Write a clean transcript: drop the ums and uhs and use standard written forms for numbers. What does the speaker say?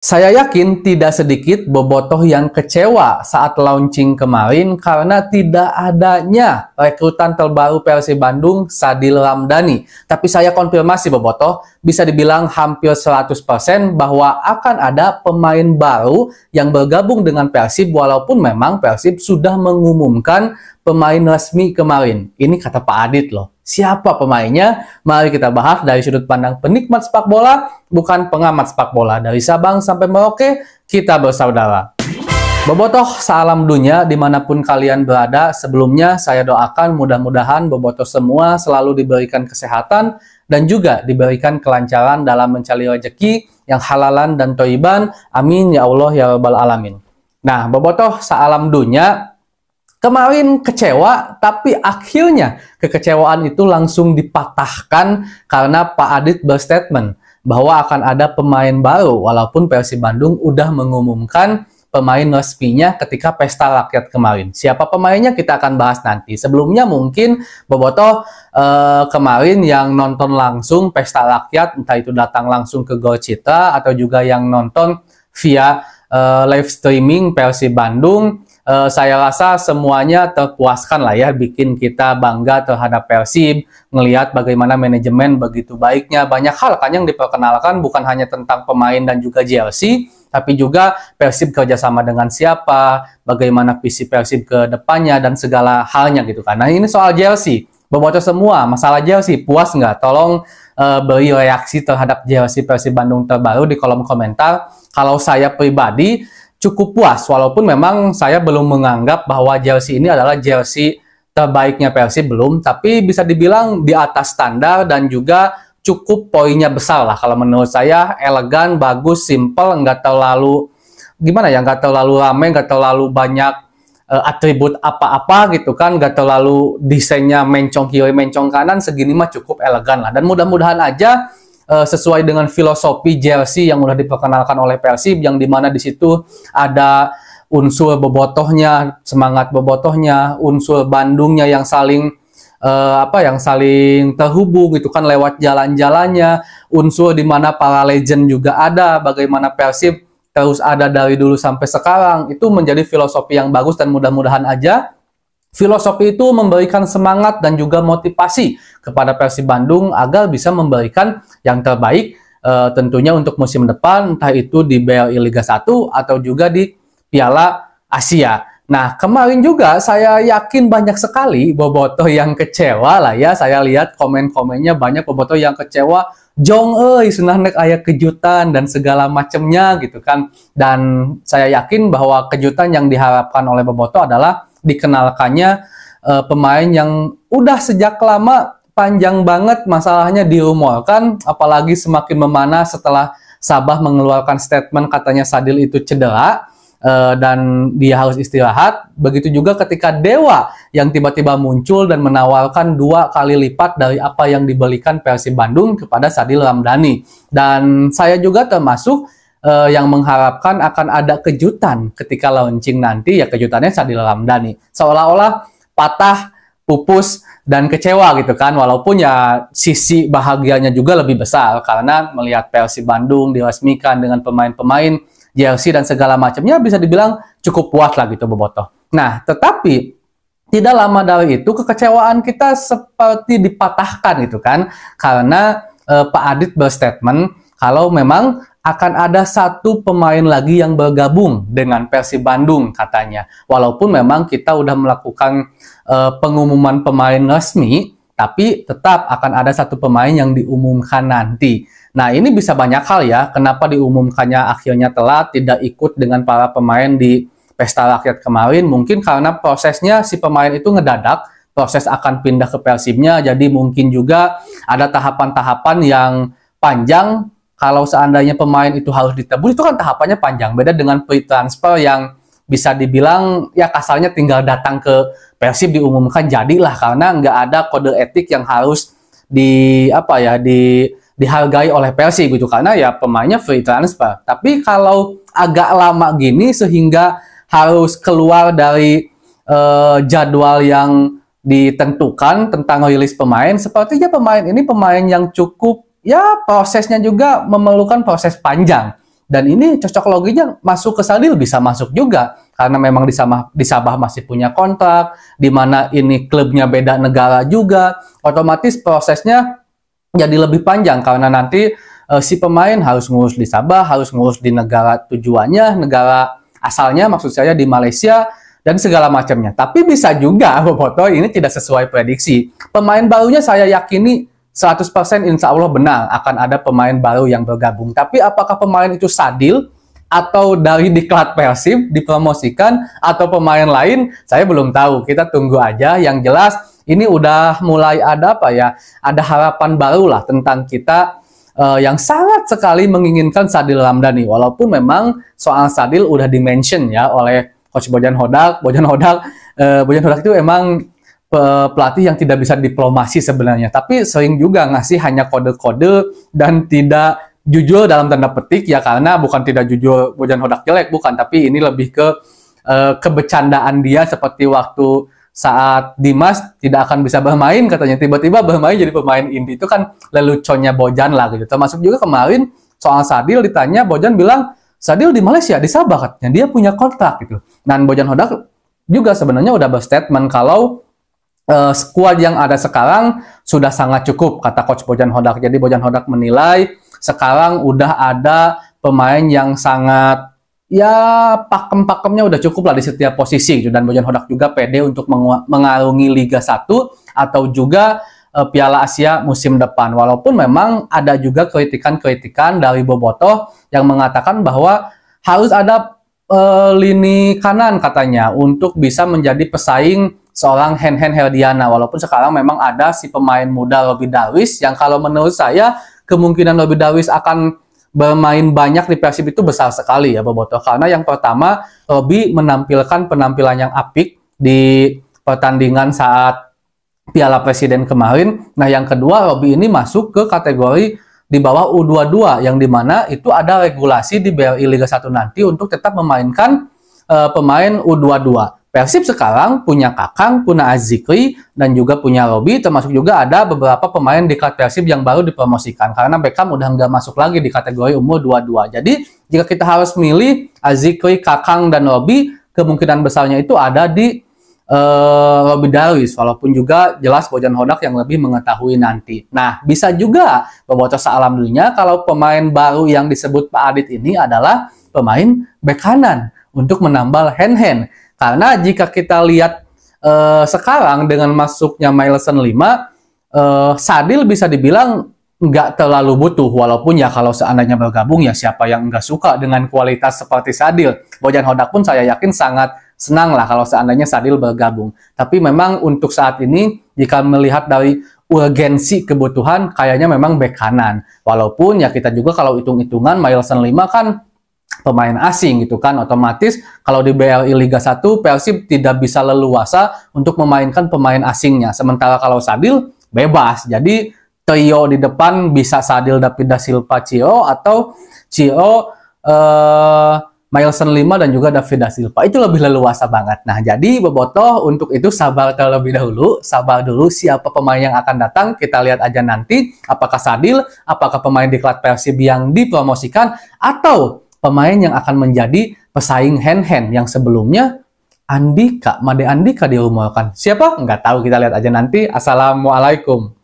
Saya yakin tidak sedikit bobotoh yang kecewa saat launching kemarin karena tidak adanya rekrutan terbaru Persib Bandung, Sadil Ramdhani. Tapi saya konfirmasi bobotoh, bisa dibilang hampir 100% bahwa akan ada pemain baru yang bergabung dengan Persib walaupun memang Persib sudah mengumumkan pemain resmi kemarin. Ini kata Pak Adit loh. Siapa pemainnya? Mari kita bahas dari sudut pandang penikmat sepak bola, bukan pengamat sepak bola. Dari Sabang sampai Merauke, kita bersaudara. Bobotoh, salam dunia dimanapun kalian berada. Sebelumnya saya doakan mudah-mudahan bobotoh semua selalu diberikan kesehatan dan juga diberikan kelancaran dalam mencari rezeki yang halalan dan thayyiban. Amin ya Allah ya Rabbal Alamin. Nah, bobotoh, salam dunia. Kemarin kecewa, tapi akhirnya kekecewaan itu langsung dipatahkan karena Pak Adit berstatement bahwa akan ada pemain baru walaupun Persib Bandung udah mengumumkan pemain resminya ketika Pesta Rakyat kemarin. Siapa pemainnya kita akan bahas nanti. Sebelumnya mungkin bobotoh kemarin yang nonton langsung Pesta Rakyat, entah itu datang langsung ke Gor Citra atau juga yang nonton via live streaming Persib Bandung, saya rasa semuanya terpuaskan lah ya, bikin kita bangga terhadap Persib, ngelihat bagaimana manajemen begitu baiknya. Banyak hal kan yang diperkenalkan, bukan hanya tentang pemain dan juga jersey, tapi juga Persib kerjasama dengan siapa, bagaimana visi Persib ke depannya, dan segala halnya gitu kan. Nah ini soal jersey, bobotoh semua, masalah jersey, puas nggak? Tolong beri reaksi terhadap jersey Persib Bandung terbaru di kolom komentar. Kalau saya pribadi, cukup puas, walaupun memang saya belum menganggap bahwa jersey ini adalah jersey terbaiknya Persib, belum, tapi bisa dibilang di atas standar dan juga cukup poinnya besar lah. Kalau menurut saya elegan, bagus, simple, nggak terlalu gimana ya, nggak terlalu rame, nggak terlalu banyak atribut apa-apa gitu kan, nggak terlalu desainnya mencong kiri, mencong kanan, segini mah cukup elegan lah. Dan mudah-mudahan aja sesuai dengan filosofi jersey yang udah diperkenalkan oleh Persib, yang dimana di situ ada unsur bobotohnya, semangat bobotohnya, unsur Bandungnya yang saling yang saling terhubung gitu kan lewat jalan-jalannya, unsur dimana para legend juga ada, bagaimana Persib terus ada dari dulu sampai sekarang. Itu menjadi filosofi yang bagus dan mudah-mudahan aja filosofi itu memberikan semangat dan juga motivasi kepada Persib Bandung agar bisa memberikan yang terbaik tentunya untuk musim depan, entah itu di BRI Liga 1 atau juga di Piala Asia. Nah, kemarin juga saya yakin banyak sekali bobotoh yang kecewa lah ya. Saya lihat komen-komennya banyak bobotoh yang kecewa. Jong senang nek aya kejutan dan segala macamnya gitu kan. Dan saya yakin bahwa kejutan yang diharapkan oleh bobotoh adalah dikenalkannya pemain yang udah sejak lama, panjang banget masalahnya dirumorkan, apalagi semakin memanas setelah Sabah mengeluarkan statement katanya Sadil itu cedera dan dia harus istirahat. Begitu juga ketika Dewa yang tiba-tiba muncul dan menawarkan 2 kali lipat dari apa yang diberikan Persib Bandung kepada Sadil Ramdhani. Dan saya juga termasuk yang mengharapkan akan ada kejutan ketika launching nanti, ya kejutannya Sadil Ramdhani. Seolah-olah patah, pupus, dan kecewa gitu kan, walaupun ya sisi bahagianya juga lebih besar karena melihat Persib Bandung diresmikan dengan pemain-pemain, jersey dan segala macamnya, bisa dibilang cukup puas lah gitu bobotoh. Nah, tetapi tidak lama dari itu kekecewaan kita seperti dipatahkan gitu kan, karena Pak Adit berstatement kalau memang akan ada 1 pemain lagi yang bergabung dengan Persib Bandung katanya. Walaupun memang kita udah melakukan pengumuman pemain resmi, tapi tetap akan ada 1 pemain yang diumumkan nanti. Nah, ini bisa banyak hal ya, kenapa diumumkannya akhirnya telat, tidak ikut dengan para pemain di Pesta Rakyat kemarin. Mungkin karena prosesnya si pemain itu ngedadak, proses akan pindah ke Persibnya, jadi mungkin juga ada tahapan-tahapan yang panjang. Kalau seandainya pemain itu harus ditebus, itu kan tahapannya panjang. Beda dengan free transfer yang bisa dibilang ya kasarnya tinggal datang ke Persib diumumkan jadilah, karena nggak ada kode etik yang harus dihargai oleh Persib gitu, karena ya pemainnya free transfer. Tapi kalau agak lama gini sehingga harus keluar dari jadwal yang ditentukan tentang rilis pemain, sepertinya pemain ini pemain yang cukup, ya prosesnya juga memerlukan proses panjang. Dan ini cocok loginya masuk ke Sadil bisa masuk juga. Karena memang di Sabah masih punya kontrak, di mana ini klubnya beda negara juga, otomatis prosesnya jadi lebih panjang karena nanti si pemain harus ngurus di Sabah, harus ngurus di negara tujuannya, negara asalnya maksud saya di Malaysia, dan segala macamnya. Tapi bisa juga, Bobotoh, ini tidak sesuai prediksi. Pemain barunya saya yakini 100% insya Allah benar akan ada pemain baru yang bergabung. Tapi apakah pemain itu Sadil atau dari diklat Persib dipromosikan atau pemain lain, saya belum tahu. Kita tunggu aja. Yang jelas ini udah mulai ada apa ya? Ada harapan baru lah tentang kita yang sangat sekali menginginkan Sadil Ramdhani. Walaupun memang soal Sadil udah dimention ya oleh Coach Bojan Hodak. Bojan Hodak itu emang pelatih yang tidak bisa diplomasi sebenarnya, tapi sering juga ngasih hanya kode-kode dan tidak jujur dalam tanda petik ya, karena bukan tidak jujur Bojan Hodak jelek, bukan, tapi ini lebih ke kebecandaan dia seperti waktu saat Dimas tidak akan bisa bermain katanya, tiba-tiba bermain jadi pemain inti, itu kan leluconnya Bojan lah gitu. Termasuk juga kemarin soal Sadil ditanya, Bojan bilang Sadil di Malaysia, di Sabah katanya, dia punya kontrak gitu. Dan Bojan Hodak juga sebenarnya udah berstatement kalau skuad yang ada sekarang sudah sangat cukup, kata Coach Bojan Hodak. Jadi Bojan Hodak menilai sekarang udah ada pemain yang sangat ya pakem-pakemnya udah cukup lah di setiap posisi gitu. Dan Bojan Hodak juga pede untuk mengarungi Liga 1 atau juga Piala Asia musim depan. Walaupun memang ada juga kritikan-kritikan dari Bobotoh yang mengatakan bahwa harus ada lini kanan katanya untuk bisa menjadi pesaing seorang Hen-Hen Herdiana. Walaupun sekarang memang ada si pemain muda Robby Darwish yang kalau menurut saya kemungkinan Robby Darwish akan bermain banyak di Persib itu besar sekali ya Bobotoh. Karena yang pertama, Robby menampilkan penampilan yang apik di pertandingan saat Piala Presiden kemarin. Nah yang kedua, Robby ini masuk ke kategori di bawah U22 yang dimana itu ada regulasi di BRI Liga 1 nanti untuk tetap memainkan pemain U22. Persib sekarang punya Kakang, punya Azikri, dan juga punya Robby, termasuk juga ada beberapa pemain di klub Persib yang baru dipromosikan, karena Beckham udah nggak masuk lagi di kategori umur 22. Jadi, jika kita harus milih Azikri, Kakang, dan Robby, kemungkinan besarnya itu ada di Robby Darwish, walaupun juga jelas Bojan Hodak yang lebih mengetahui nanti. Nah, bisa juga Bobotoh alhamdulillah kalau pemain baru yang disebut Pak Adit ini adalah pemain bek kanan untuk menambal Hen-Hen. Karena jika kita lihat sekarang dengan masuknya Mailson 5, Sadil bisa dibilang nggak terlalu butuh. Walaupun ya kalau seandainya bergabung ya siapa yang nggak suka dengan kualitas seperti Sadil. Bojan Hodak pun saya yakin sangat senang lah kalau seandainya Sadil bergabung. Tapi memang untuk saat ini jika melihat dari urgensi kebutuhan kayaknya memang bek kanan. Walaupun ya kita juga kalau hitung-hitungan Mailson 5 kan pemain asing gitu kan, otomatis kalau di BRI Liga 1 Persib tidak bisa leluasa untuk memainkan pemain asingnya, sementara kalau Sadil bebas. Jadi trio di depan bisa Sadil, David da Silva, Cio, atau Cio, Mailson 5 dan juga David da Silva, itu lebih leluasa banget. Nah jadi Bobotoh untuk itu sabar terlebih dahulu, sabar dulu siapa pemain yang akan datang, kita lihat aja nanti apakah Sadil, apakah pemain di klub Persib yang dipromosikan, atau pemain yang akan menjadi pesaing Hen-Hen yang sebelumnya Andika, Made Andika diumumkan. Siapa? Nggak tahu, kita lihat aja nanti. Assalamualaikum.